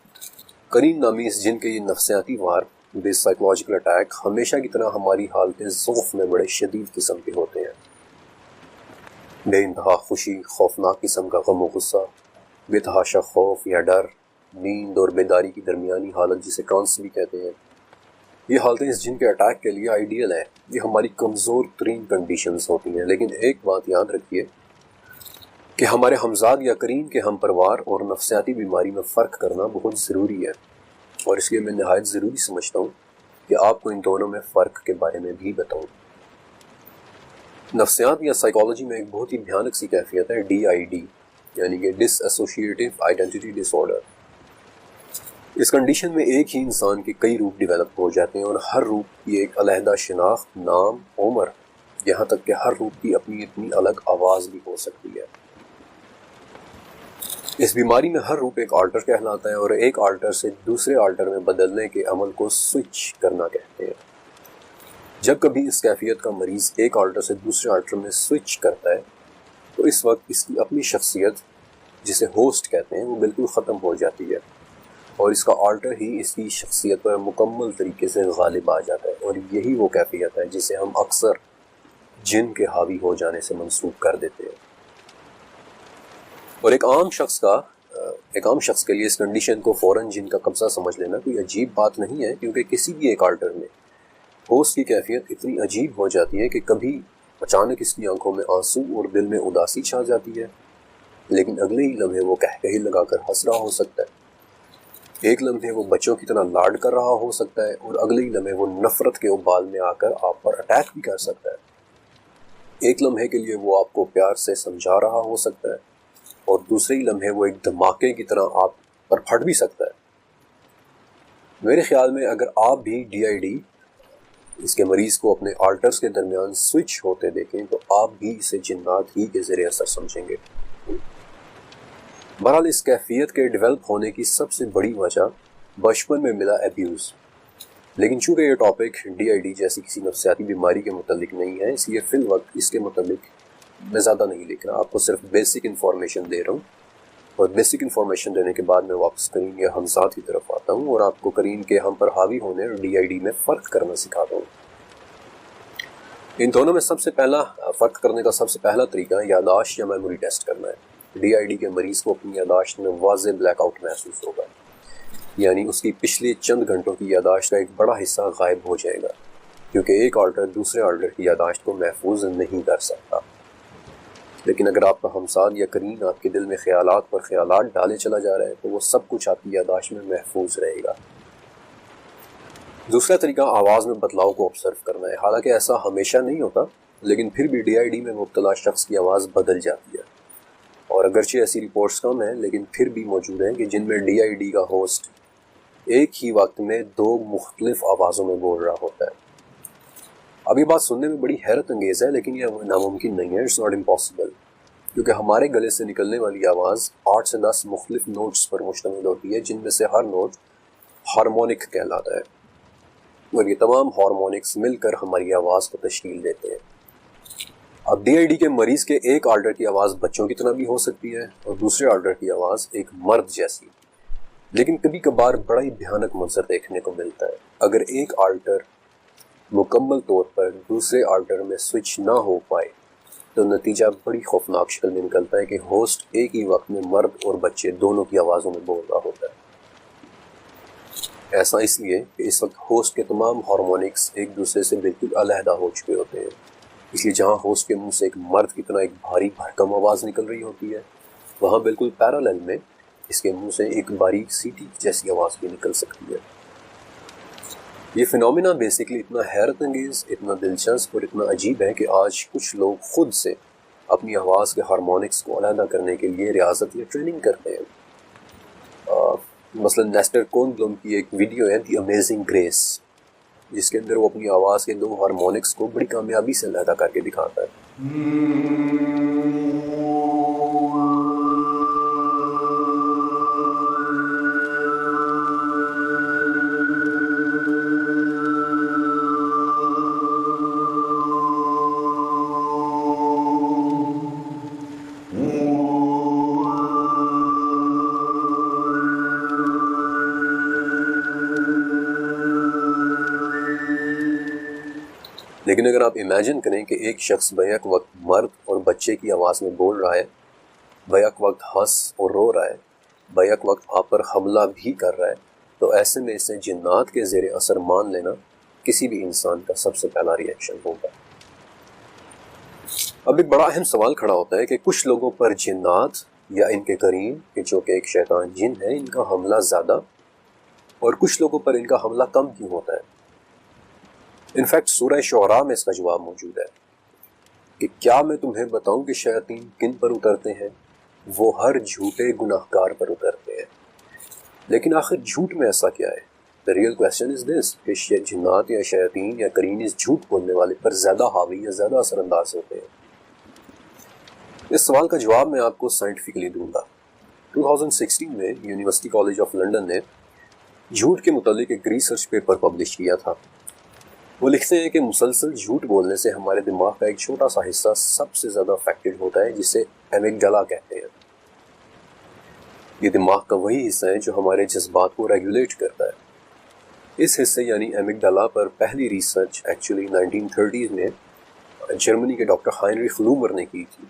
کریم نامی اس جن کے یہ نفسیاتی وار بیس سائیکولوجیکل اٹیک ہمیشہ کی طرح ہماری حالت ضعف میں بڑے شدید قسم کے ہوتے ہیں۔ بے انتہا خوشی، خوفناک قسم کا غم و غصہ، بے تحاشا خوف یا ڈر، نیند اور بیداری کی درمیانی حالت جسے ٹرانس بھی کہتے ہیں، یہ حالتیں اس جن کے اٹیک کے لیے آئیڈیل ہیں۔ یہ ہماری کمزور ترین کنڈیشنز ہوتی ہیں، لیکن ایک بات یاد رکھیے کہ ہمارے ہمزاد یا کریم کے ہم پروار اور نفسیاتی بیماری میں فرق کرنا بہت ضروری ہے، اور اس لیے میں نہایت ضروری سمجھتا ہوں کہ آپ کو ان دونوں میں فرق کے بارے میں بھی بتاؤں۔ نفسیات یا سائیکالوجی میں ایک بہت ہی بھیانک سی کیفیت ہے DID، یعنی کہ ڈس ایسوسیٹیو آئیڈینٹی ڈس آرڈر۔ اس کنڈیشن میں ایک ہی انسان کے کئی روپ ڈیولپ ہو جاتے ہیں، اور ہر روپ کی ایک علیحدہ شناخت، نام، عمر، یہاں تک کہ ہر روپ کی اپنی الگ آواز بھی ہو سکتی ہے۔ اس بیماری میں ہر روپ ایک آلٹر کہلاتا ہے، اور ایک آلٹر سے دوسرے آلٹر میں بدلنے کے عمل کو سوئچ کرنا کہتے ہیں۔ جب کبھی اس کیفیت کا مریض ایک آلٹر سے دوسرے آلٹر میں سوئچ کرتا ہے تو اس وقت اس کی اپنی شخصیت، جسے ہوسٹ کہتے ہیں، وہ بالکل ختم ہو جاتی ہے، اور اس کا آلٹر ہی اس کی شخصیت پر مکمل طریقے سے غالب آ جاتا ہے، اور یہی وہ کیفیت ہے جسے ہم اکثر جن کے حاوی ہو جانے سے منسوب کر دیتے ہیں۔ اور ایک عام شخص کے لیے اس کنڈیشن کو فوراً جن کا قبضہ سمجھ لینا کوئی عجیب بات نہیں ہے، کیونکہ کسی بھی ایک آلٹر میں ہوسٹ کی کیفیت اتنی عجیب ہو جاتی ہے کہ کبھی اچانک اس کی آنکھوں میں آنسو اور دل میں اداسی چھا جاتی ہے، لیکن اگلے ہی لمحے وہ کہکہے لگا کر ہنس رہا ہو سکتا ہے۔ ایک لمحے وہ بچوں کی طرح لاڈ کر رہا ہو سکتا ہے، اور اگلے ہی لمحے وہ نفرت کے ابال میں آ کر آپ پر اٹیک بھی کر سکتا ہے۔ ایک لمحے کے لیے وہ آپ کو پیار سے سمجھا رہا ہو سکتا ہے، اور دوسرے ہی لمحے وہ ایک دھماکے کی طرح آپ پر پھٹ بھی سکتا ہے۔ میرے خیال میں اگر آپ بھی DID اس کے مریض کو اپنے آلٹرز کے درمیان سوئچ ہوتے دیکھیں تو آپ بھی اسے جنات ہی کے زیر اثر سمجھیں گے۔ بہرحال اس کیفیت کے ڈیولپ ہونے کی سب سے بڑی وجہ بچپن میں ملا ایبیوز، لیکن چونکہ یہ ٹاپک DID جیسی کسی نفسیاتی بیماری کے متعلق نہیں ہے، اس لیے فی الوقت اس کے متعلق میں زیادہ نہیں لکھ رہا، آپ کو صرف بیسک انفارمیشن دے رہا ہوں، اور بیسک انفارمیشن دینے کے بعد میں واپس کریم کے ہمزاد کی طرف آتا ہوں اور آپ کو کریم کے ہم پر حاوی ہونے اور DID میں فرق کرنا سکھاتا ہوں۔ ان دونوں میں سب سے پہلا فرق کرنے کا سب سے پہلا طریقہ یادداشت یا میموری ٹیسٹ کرنا ہے۔ DID کے مریض کو اپنی یادداشت میں واضح بلیک آؤٹ محسوس ہوگا، یعنی اس کی پچھلے چند گھنٹوں کی یادداشت کا ایک بڑا حصہ غائب ہو جائے گا، کیونکہ ایک آلٹر دوسرے آلٹر کی یادداشت کو محفوظ نہیں کر سکتا۔ لیکن اگر آپ کا ہمساد یا کریم آپ کے دل میں خیالات پر خیالات ڈالے چلا جا رہا ہے تو وہ سب کچھ آپ کی یادداشت میں محفوظ رہے گا۔ دوسرا طریقہ آواز میں بدلاؤ کو آبزرو کرنا ہے۔ حالانکہ ایسا ہمیشہ نہیں ہوتا، لیکن پھر بھی DID میں مبتلا شخص کی آواز بدل جاتی ہے، اور اگرچہ ایسی رپورٹس کم ہیں لیکن پھر بھی موجود ہیں کہ جن میں DID کا ہوسٹ ایک ہی وقت میں 2 مختلف آوازوں میں بول رہا ہوتا ہے۔ اب یہ بات سننے میں بڑی حیرت انگیز ہے، لیکن یہ ناممکن نہیں ہے، اٹس ناٹ امپاسبل، کیونکہ ہمارے گلے سے نکلنے والی آواز 8 سے 10 مختلف نوٹس پر مشتمل ہوتی ہے، جن میں سے ہر نوٹ ہارمونک کہلاتا ہے، اور یہ تمام ہارمونکس مل کر ہماری آواز کو تشکیل دیتے ہیں۔ اب DID کے مریض کے ایک آلٹر کی آواز بچوں کی طرح بھی ہو سکتی ہے، اور دوسرے آلٹر کی آواز ایک مرد جیسی، لیکن کبھی کبھار بڑا ہی بھیانک منظر دیکھنے کو ملتا ہے۔ اگر ایک آلٹر مکمل طور پر دوسرے آلٹر میں سوئچ نہ ہو پائے تو نتیجہ بڑی خوفناک شکل میں نکلتا ہے کہ ہوسٹ ایک ہی وقت میں مرد اور بچے دونوں کی آوازوں میں بول رہا ہوتا ہے۔ ایسا اس لیے کہ اس وقت ہوسٹ کے تمام ہارمونکس ایک دوسرے سے بالکل علیحدہ ہو چکے ہوتے ہیں، اس لیے جہاں ہوسٹ کے منہ سے ایک مرد کی طرح ایک بھاری بھرکم آواز نکل رہی ہوتی ہے، وہاں بالکل پیرالل میں اس کے منہ سے ایک باریک سیٹی جیسی آواز بھی نکل سکتی ہے۔ یہ فنومینا بیسکلی اتنا حیرت انگیز، اتنا دلچسپ اور اتنا عجیب ہے کہ آج کچھ لوگ خود سے اپنی آواز کے ہارمونکس کو علیحدہ کرنے کے لیے ریاضت یا ٹریننگ کرتے ہیں۔ مثلا نیسٹر کون بلوم کی ایک ویڈیو ہے دی امیزنگ گریس، جس کے اندر وہ اپنی آواز کے 2 ہارمونکس کو بڑی کامیابی سے علیحدہ کر کے دکھاتا ہے۔ لیکن اگر آپ امیجن کریں کہ ایک شخص بیک وقت مرد اور بچے کی آواز میں بول رہا ہے، بیک وقت ہنس اور رو رہا ہے، بیک وقت آپ پر حملہ بھی کر رہا ہے، تو ایسے میں اسے جنات کے زیر اثر مان لینا کسی بھی انسان کا سب سے پہلا ری ایکشن ہوگا۔ اب ایک بڑا اہم سوال کھڑا ہوتا ہے کہ کچھ لوگوں پر جنات یا ان کے قرین، کہ جو کہ ایک شیطان جن ہے، ان کا حملہ زیادہ اور کچھ لوگوں پر ان کا حملہ کم کیوں ہوتا ہے؟ انفیکٹ سورہ شعراء میں اس کا جواب موجود ہے کہ کیا میں تمہیں بتاؤں کہ شیاطین کن پر اترتے ہیں؟ وہ ہر جھوٹے گناہگار پر اترتے ہیں۔ لیکن آخر جھوٹ میں ایسا کیا ہے؟ The real question is this کہ جنات یا شیاطین یا قرین اس جھوٹ بولنے والے پر زیادہ حاوی یا زیادہ اثر انداز ہوتے ہیں؟ اس سوال کا جواب میں آپ کو سائنٹیفکلی دوں گا۔ 2016 میں یونیورسٹی کالج آف لنڈن نے جھوٹ کے متعلق ایک ریسرچ پیپر پبلش کیا تھا۔ وہ لکھتے ہیں کہ مسلسل جھوٹ بولنے سے ہمارے دماغ کا ایک چھوٹا سا حصہ سب سے زیادہ افیکٹڈ ہوتا ہے، جسے ایمگڈالا کہتے ہیں۔ یہ دماغ کا وہی حصہ ہے جو ہمارے جذبات کو ریگولیٹ کرتا ہے۔ اس حصے یعنی ایمگڈالا پر پہلی ریسرچ ایکچولی 1930 میں جرمنی کے ڈاکٹر ہائنریخ لومر نے کی تھی۔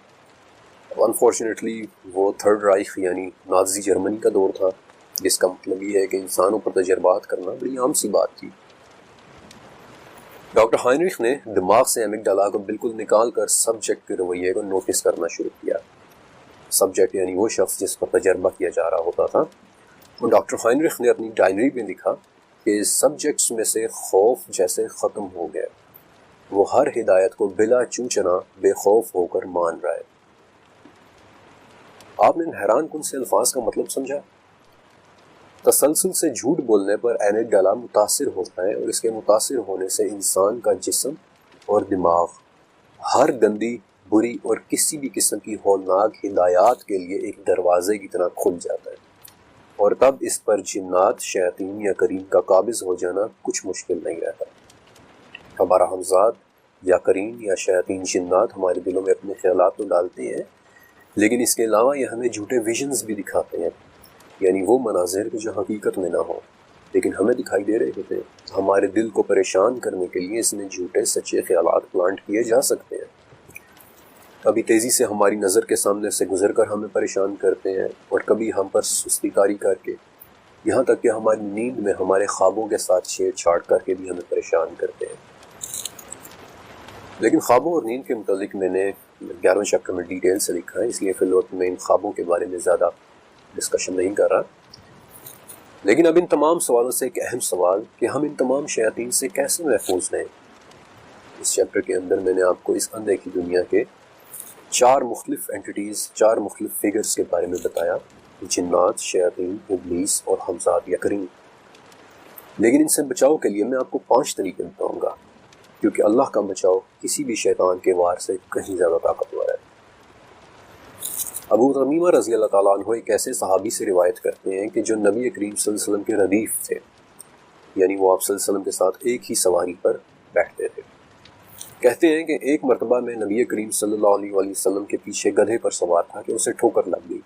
انفارچونیٹلی وہ تھرڈ رائخ یعنی نازی جرمنی کا دور تھا، جس کا مطلب یہ ہے کہ انسانوں پر تجربات کرنا بڑی عام سی بات تھی۔ ڈاکٹر ہائنریخ نے دماغ سے ایمگڈالا کو بالکل نکال کر سبجیکٹ کے رویے کو نوٹس کرنا شروع کیا۔ سبجیکٹ یعنی وہ شخص جس پر تجربہ کیا جا رہا ہوتا تھا۔ اور ڈاکٹر ہائنریخ نے اپنی ڈائری میں لکھا کہ سبجیکٹس میں سے خوف جیسے ختم ہو گیا، وہ ہر ہدایت کو بلا چوچنا بے خوف ہو کر مان رہا ہے۔ آپ نے ان حیران کن سے الفاظ کا مطلب سمجھا؟ تسلسل سے جھوٹ بولنے پر ایمگڈالا متاثر ہوتا ہے، اور اس کے متاثر ہونے سے انسان کا جسم اور دماغ ہر گندی، بری اور کسی بھی قسم کی ہولناک ہدایات کے لیے ایک دروازے کی طرح کھل جاتا ہے، اور تب اس پر جنات، شیاطین یا قرین کا قابض ہو جانا کچھ مشکل نہیں رہتا۔ ہمارا ہمزاد یا قرین یا شیاطین جنات ہمارے دلوں میں اپنے خیالات تو ڈالتے ہیں، لیکن اس کے علاوہ یہ ہمیں جھوٹے ویژنز بھی دکھاتے ہیں، یعنی وہ مناظر جو حقیقت میں نہ ہو لیکن ہمیں دکھائی دے رہے ہوتے ہیں۔ ہمارے دل کو پریشان کرنے کے لیے اس میں جھوٹے سچے خیالات پلانٹ کیے جا سکتے ہیں۔ کبھی تیزی سے ہماری نظر کے سامنے سے گزر کر ہمیں پریشان کرتے ہیں، اور کبھی ہم پر سستی کاری کر کے، یہاں تک کہ ہماری نیند میں ہمارے خوابوں کے ساتھ چھیڑ چھاڑ کر کے بھی ہمیں پریشان کرتے ہیں۔ لیکن خوابوں اور نیند کے متعلق میں نے 11ویں چیپٹر میں ڈیٹیل سے لکھا ہے، اس لیے فی الوقت میں ان خوابوں کے بارے میں زیادہ ڈسکشن نہیں کر رہا۔ لیکن اب ان تمام سوالوں سے ایک اہم سوال کہ ہم ان تمام شیاطین سے کیسے محفوظ رہیں۔ اس چیپٹر کے اندر میں نے آپ کو اس اندیکھی دنیا کے 4 مختلف اینٹیٹیز، 4 مختلف فگرز کے بارے میں بتایا: جنات، شیاطین، ابلیس اور ہمزاد یا قرین۔ لیکن ان سے بچاؤ کے لیے میں آپ کو 5 طریقے بتاؤں گا، کیونکہ اللہ کا بچاؤ کسی بھی شیطان کے وار سے کہیں زیادہ طاقتور ہے۔ ابو تمیمہ رضی اللہ تعالیٰ عنہ ایک ایسے صحابی سے روایت کرتے ہیں کہ جو نبی کریم صلی اللہ علیہ وسلم کے ردیف تھے، یعنی وہ آپ صلی اللہ علیہ وسلم کے ساتھ ایک ہی سواری پر بیٹھتے تھے۔ کہتے ہیں کہ ایک مرتبہ میں نبی کریم صلی اللہ علیہ وسلم کے پیچھے گدھے پر سوار تھا کہ اسے ٹھوکر لگ گئی،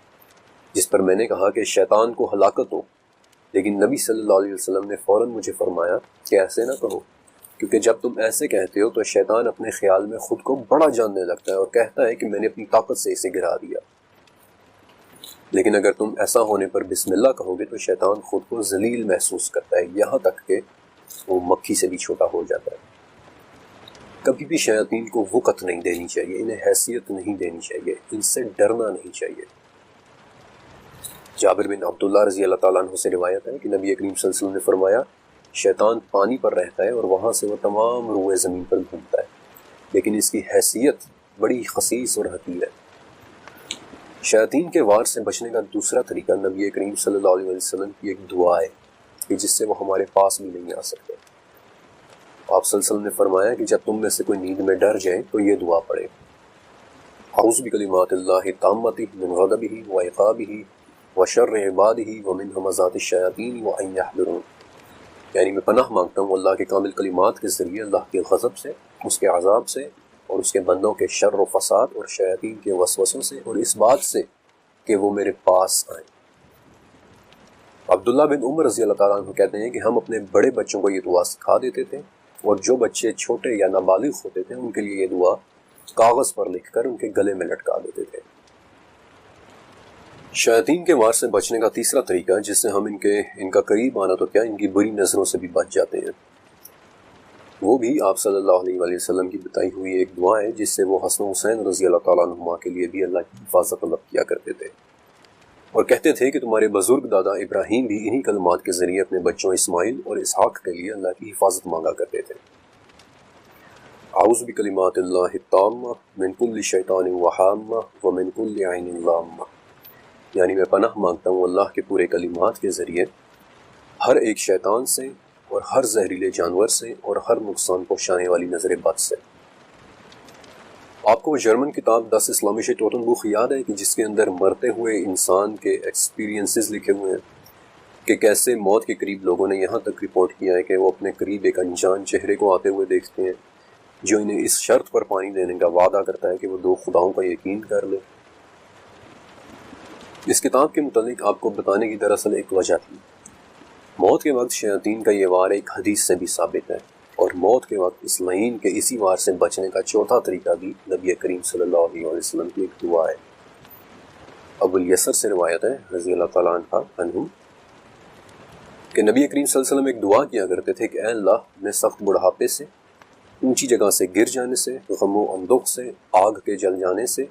جس پر میں نے کہا کہ شیطان کو ہلاکت ہو، لیکن نبی صلی اللہ علیہ وسلم نے فوراً مجھے فرمایا کہ ایسے نہ کہو، کیونکہ جب تم ایسے کہتے ہو تو شیطان اپنے خیال میں خود کو بڑا جاننے لگتا ہے اور کہتا ہے کہ میں نے اپنی طاقت سے اسے گرا دیا۔ لیکن اگر تم ایسا ہونے پر بسم اللہ کہو گے تو شیطان خود کو ذلیل محسوس کرتا ہے، یہاں تک کہ وہ مکھی سے بھی چھوٹا ہو جاتا ہے۔ کبھی بھی شیاطین کو وقت نہیں دینی چاہیے، انہیں حیثیت نہیں دینی چاہیے، ان سے ڈرنا نہیں چاہیے۔ جابر بن عبداللہ رضی اللہ تعالیٰ عنہ سے روایت ہے کہ نبی کریم صلی اللہ علیہ وسلم نے فرمایا، شیطان پانی پر رہتا ہے اور وہاں سے وہ تمام روئے زمین پر گھومتا ہے، لیکن اس کی حیثیت بڑی خسیس اور حقیر ہے۔ شیاطین کے وار سے بچنے کا دوسرا طریقہ نبی کریم صلی اللہ علیہ وسلم کی ایک دعا ہے کہ جس سے وہ ہمارے پاس بھی نہیں آ سکتے۔ آپ صلی اللہ علیہ وسلم نے فرمایا کہ جب تم میں سے کوئی نیند میں ڈر جائے تو یہ دعا پڑھے، اعوذ بکلمات اللہ التامۃ من غضبہ وعقابہ وشر عبادہ ومن ہمزات الشیاطین وان یحضرون، یعنی میں پناہ مانگتا ہوں اللہ کے کامل کلمات کے ذریعے اللہ کے غضب سے، اس کے عذاب سے، اور اس کے بندوں کے شر و فساد اور شیاطین کے وسوسوں سے، اور اس بات سے کہ وہ میرے پاس آئیں۔ عبداللہ بن عمر رضی اللہ تعالیٰ عنہ کہتے ہیں کہ ہم اپنے بڑے بچوں کو یہ دعا سکھا دیتے تھے، اور جو بچے چھوٹے یا نابالغ ہوتے تھے ان کے لیے یہ دعا کاغذ پر لکھ کر ان کے گلے میں لٹکا دیتے تھے۔ شیاطین کے وار سے بچنے کا تیسرا طریقہ جس سے ہم ان کا قریب آنا تو کیا، ان کی بری نظروں سے بھی بچ جاتے ہیں، وہ بھی آپ صلی اللہ علیہ وآلہ وسلم کی بتائی ہوئی ایک دعا ہے جس سے وہ حسن و حسین رضی اللہ تعالیٰ عنہما کے لیے بھی اللہ کی حفاظت طلب کیا کرتے تھے، اور کہتے تھے کہ تمہارے بزرگ دادا ابراہیم بھی انہی کلمات کے ذریعے اپنے بچوں اسماعیل اور اسحاق کے لیے اللہ کی حفاظت مانگا کرتے تھے۔ اعوذ بکلمات اللہ التامہ من کل شیطان وہامہ ومن کل عین لامہ، یعنی میں پناہ مانگتا ہوں اللہ کے پورے کلمات کے ذریعے ہر ایک شیطان سے اور ہر زہریلے جانور سے اور ہر نقصان پہنچانے والی نظر بد سے۔ آپ کو وہ جرمن کتاب 10 اسلامی ٹوٹن بک یاد ہے کہ جس کے اندر مرتے ہوئے انسان کے ایکسپیرینسز لکھے ہوئے ہیں کہ کیسے موت کے قریب لوگوں نے یہاں تک رپورٹ کیا ہے کہ وہ اپنے قریب ایک انجان چہرے کو آتے ہوئے دیکھتے ہیں جو انہیں اس شرط پر پانی دینے کا وعدہ کرتا ہے کہ وہ 2 خداؤں کا یقین کر لے۔ اس کتاب کے متعلق آپ کو بتانے کی دراصل ایک وجہ تھی۔ موت کے وقت شیاطین کا یہ وار ایک حدیث سے بھی ثابت ہے، اور موت کے وقت اس لعین کے اسی وار سے بچنے کا چوتھا طریقہ بھی نبی کریم صلی اللہ علیہ وسلم کی ایک دعا ہے۔ ابو الیسر سے روایت ہے رضی اللہ تعالیٰ عنہ کہ نبی کریم صلی اللہ علیہ وسلم ایک دعا کیا کرتے تھے کہ اے اللہ، میں سخت بڑھاپے سے، اونچی جگہ سے گر جانے سے، غم و اندوہ سے، آگ کے جل جانے سے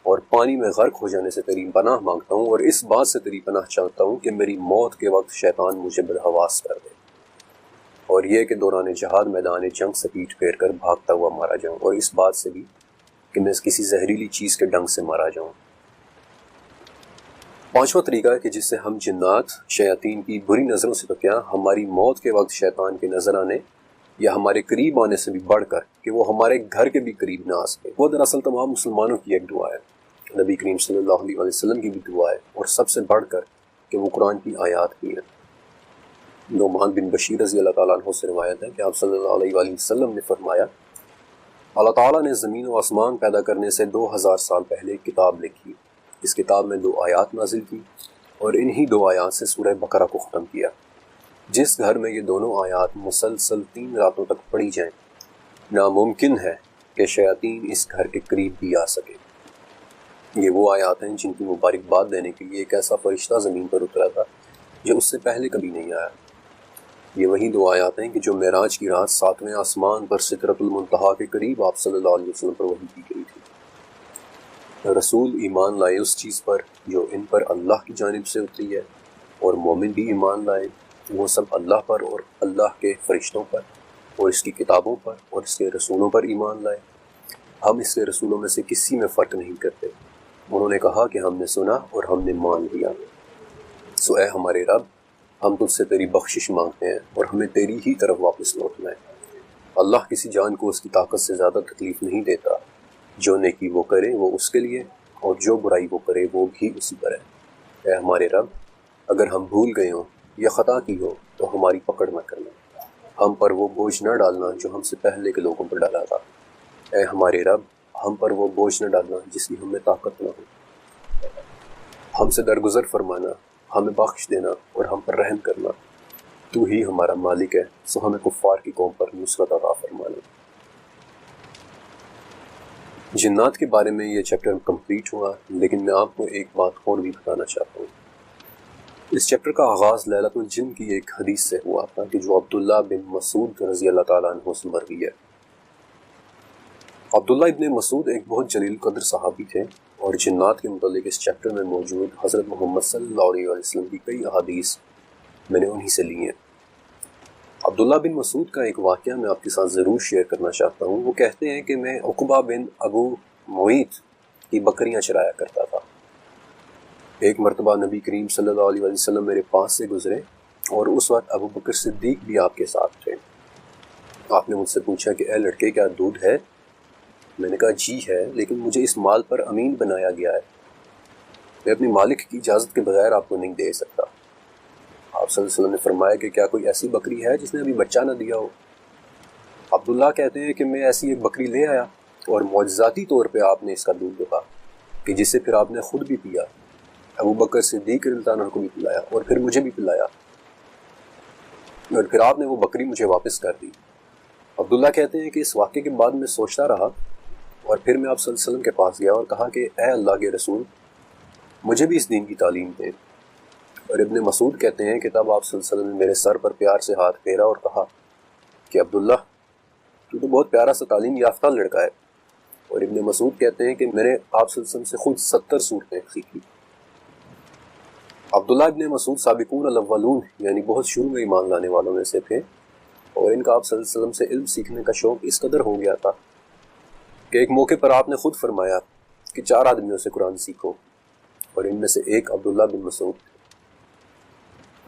اور پانی میں غرق ہو جانے سے تیری پناہ مانگتا ہوں، اور اس بات سے تیری پناہ چاہتا ہوں کہ میری موت کے وقت شیطان مجھے بدحواس کر دے، اور یہ کہ دوران جہاد میدان جنگ سے پیٹھ پھیر کر بھاگتا ہوا مارا جاؤں، اور اس بات سے بھی کہ میں کسی زہریلی چیز کے ڈنگ سے مارا جاؤں۔ پانچواں طریقہ ہے کہ جس سے ہم جنات شیاطین کی بری نظروں سے تو کیا، ہماری موت کے وقت شیطان کے نظر آنے یا ہمارے قریب آنے سے بھی بڑھ کر کہ وہ ہمارے گھر کے بھی قریب نہ آ سکے، وہ دراصل تمام مسلمانوں کی ایک دعا ہے، نبی کریم صلی اللہ علیہ وسلم کی بھی دعا ہے، اور سب سے بڑھ کر کہ وہ قرآن کی آیات بھی ہیں۔ نعمان بن بشیر رضی اللہ تعالیٰ عنہ سے روایت ہے کہ آپ صلی اللہ علیہ وآلہ وسلم نے فرمایا، اللہ تعالیٰ نے زمین و آسمان پیدا کرنے سے 2000 سال پہلے ایک کتاب لکھی، اس کتاب میں 2 آیات نازل کی، اور انہی 2 آیات سے سورہ بقرہ کو ختم کیا۔ جس گھر میں یہ دونوں آیات مسلسل 3 راتوں تک پڑھی جائیں، ناممکن ہے کہ شیاطین اس گھر کے قریب بھی آ سکے۔ یہ وہ آیات ہیں جن کی مبارکباد دینے کے لیے ایک ایسا فرشتہ زمین پر اترا تھا جو اس سے پہلے کبھی نہیں آیا۔ یہ وہی 2 آیات ہیں کہ جو معراج کی رات 7ویں آسمان پر سدرۃ المنتہا کے قریب آپ صلی اللہ علیہ وسلم پر وحی کی گئی تھی۔ رسول ایمان لائے اس چیز پر جو ان پر اللہ کی جانب سے اتری ہے، اور مومن بھی ایمان لائے، وہ سب اللہ پر اور اللہ کے فرشتوں پر اور اس کی کتابوں پر اور اس کے رسولوں پر ایمان لائے۔ ہم اس کے رسولوں میں سے کسی میں فرق نہیں کرتے۔ انہوں نے کہا کہ ہم نے سنا اور ہم نے مان لیا۔ سو اے ہمارے رب، ہم تجھ سے تیری بخشش مانگتے ہیں اور ہمیں تیری ہی طرف واپس لوٹنا ہے۔ اللہ کسی جان کو اس کی طاقت سے زیادہ تکلیف نہیں دیتا، جو نیکی وہ کرے وہ اس کے لیے، اور جو برائی وہ کرے وہ بھی اسی پر ہے۔ اے ہمارے رب، اگر ہم بھول گئے ہوں یا خطا کی ہو تو ہماری پکڑ نہ کرنا، ہم پر وہ بوجھ نہ ڈالنا جو ہم سے پہلے کے لوگوں پر ڈالا تھا۔ اے ہمارے رب، ہم پر وہ بوجھ نہ ڈالنا جس کی ہم میں طاقت نہ ہو۔ ہم سے درگزر فرمانا، ہمیں بخش دینا اور ہم پر رحم کرنا۔ تو ہی ہمارا مالک ہے، سو ہمیں کفار کی قوم پر نصرت عطا فرمانا۔ جنات کے بارے میں یہ چیپٹر کمپلیٹ ہوا، لیکن میں آپ کو ایک بات اور بھی بتانا چاہتا ہوں۔ اس چیپٹر کا آغاز لیلۃ الجن کی ایک حدیث سے ہوا تھا کہ جو عبداللہ بن مسعود رضی اللہ تعالیٰ عنہ سے مروی ہے۔ عبداللہ ابن مسعود ایک بہت جلیل قدر صحابی تھے، اور جنات کے متعلق اس چیپٹر میں موجود حضرت محمد صلی اللہ علیہ وسلم کی کئی احادیث میں نے انہی سے لی ہیں۔ عبداللہ بن مسعود کا ایک واقعہ میں آپ کے ساتھ ضرور شیئر کرنا چاہتا ہوں۔ وہ کہتے ہیں کہ میں عقبہ بن ابو معیط کی بکریاں چرایا کرتا تھا۔ ایک مرتبہ نبی کریم صلی اللہ علیہ وسلم میرے پاس سے گزرے اور اس وقت ابو بکر صدیق بھی آپ کے ساتھ تھے۔ آپ نے مجھ سے پوچھا کہ اے لڑکے کیا دودھ ہے؟ میں نے کہا جی ہے، لیکن مجھے اس مال پر امین بنایا گیا ہے، میں اپنے مالک کی اجازت کے بغیر آپ کو نہیں دے سکتا۔ آپ صلی اللہ علیہ وسلم نے فرمایا کہ کیا کوئی ایسی بکری ہے جس نے ابھی بچہ نہ دیا ہو؟ عبداللہ کہتے ہیں کہ میں ایسی ایک بکری لے آیا اور معجزاتی طور پہ آپ نے اس کا دودھ دیا کہ جسے پھر آپ نے خود بھی پیا، ابو بکر صدیق رضی اللہ عنہ کو بھی پلایا اور پھر مجھے بھی پلایا، اور پھر آپ نے وہ بکری مجھے واپس کر دی۔ عبداللہ کہتے ہیں کہ اس واقعے کے بعد میں سوچتا رہا اور پھر میں آپ صلی اللہ علیہ وسلم کے پاس گیا اور کہا کہ اے اللہ کے رسول، مجھے بھی اس دین کی تعلیم دیں۔ اور ابن مسعود کہتے ہیں کہ تب آپ صلی اللہ علیہ وسلم نے میرے سر پر پیار سے ہاتھ پھیرا اور کہا کہ عبداللہ تو بہت پیارا سا تعلیم یافتہ لڑکا ہے۔ اور ابن مسعود کہتے ہیں کہ میں نے آپ صلی اللہ علیہ وسلم سے خود 70 صورتیں سیکھی۔ عبداللہ ابن مسعود سابقون الاولون یعنی بہت شروع میں ایمان لانے والوں میں سے تھے، اور ان کا آپ صلی اللہ علیہ وسلم سے علم سیکھنے کا شوق اس قدر ہو گیا تھا کہ ایک موقع پر آپ نے خود فرمایا کہ 4 آدمیوں سے قرآن سیکھو، اور ان میں سے ایک عبداللہ بن مسعود تھے۔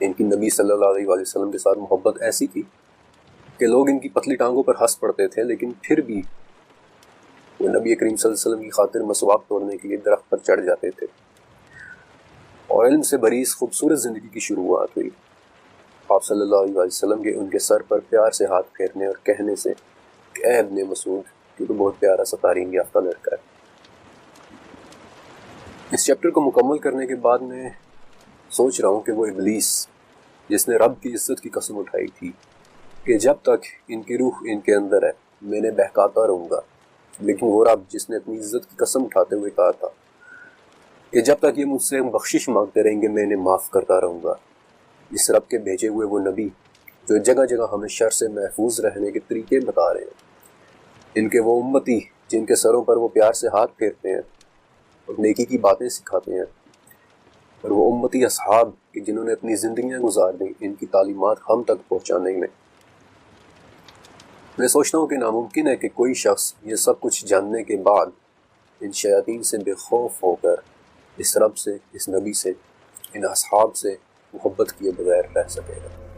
ان کی نبی صلی اللہ علیہ وسلم کے ساتھ محبت ایسی تھی کہ لوگ ان کی پتلی ٹانگوں پر ہنس پڑتے تھے، لیکن پھر بھی وہ نبی کریم صلی اللہ علیہ وسلم کی خاطر مسواک توڑنے کے لیے درخت پر چڑھ جاتے تھے، اور علم سے بری اس خوبصورت زندگی کی شروعات ہوئی آپ صلی اللہ علیہ وسلم کے ان کے سر پر پیار سے ہاتھ پھیرنے اور کہنے سے کہ اے ابن مسعود تو بہت پیارا سا تعلیم یافتہ لڑکا ہے۔ اس چیپٹر کو مکمل کرنے کے بعد میں سوچ رہا ہوں کہ وہ ابلیس جس نے رب کی عزت کی قسم اٹھائی تھی کہ جب تک ان کی روح ان کے اندر ہے میں انہیں بہکاتا رہوں گا، لیکن وہ رب جس نے اپنی عزت کی قسم اٹھاتے ہوئے کہا تھا کہ جب تک یہ مجھ سے بخشش مانگتے رہیں گے میں انہیں معاف کرتا رہوں گا، اس رب کے بھیجے ہوئے وہ نبی جو جگہ جگہ ہمیں شر سے محفوظ رہنے کے طریقے بتا رہے ہیں، ان کے وہ امتی جن کے سروں پر وہ پیار سے ہاتھ پھیرتے ہیں اور نیکی کی باتیں سکھاتے ہیں، اور وہ امتی اصحاب کہ جنہوں نے اپنی زندگیاں گزار دیں ان کی تعلیمات ہم تک پہنچانے میں سوچتا ہوں کہ ناممکن ہے کہ کوئی شخص یہ سب کچھ جاننے کے بعد ان شیاطین سے بے خوف ہو کر اس رب سے، اس نبی سے، ان اصحاب سے محبت کیے بغیر رہ سکے گا۔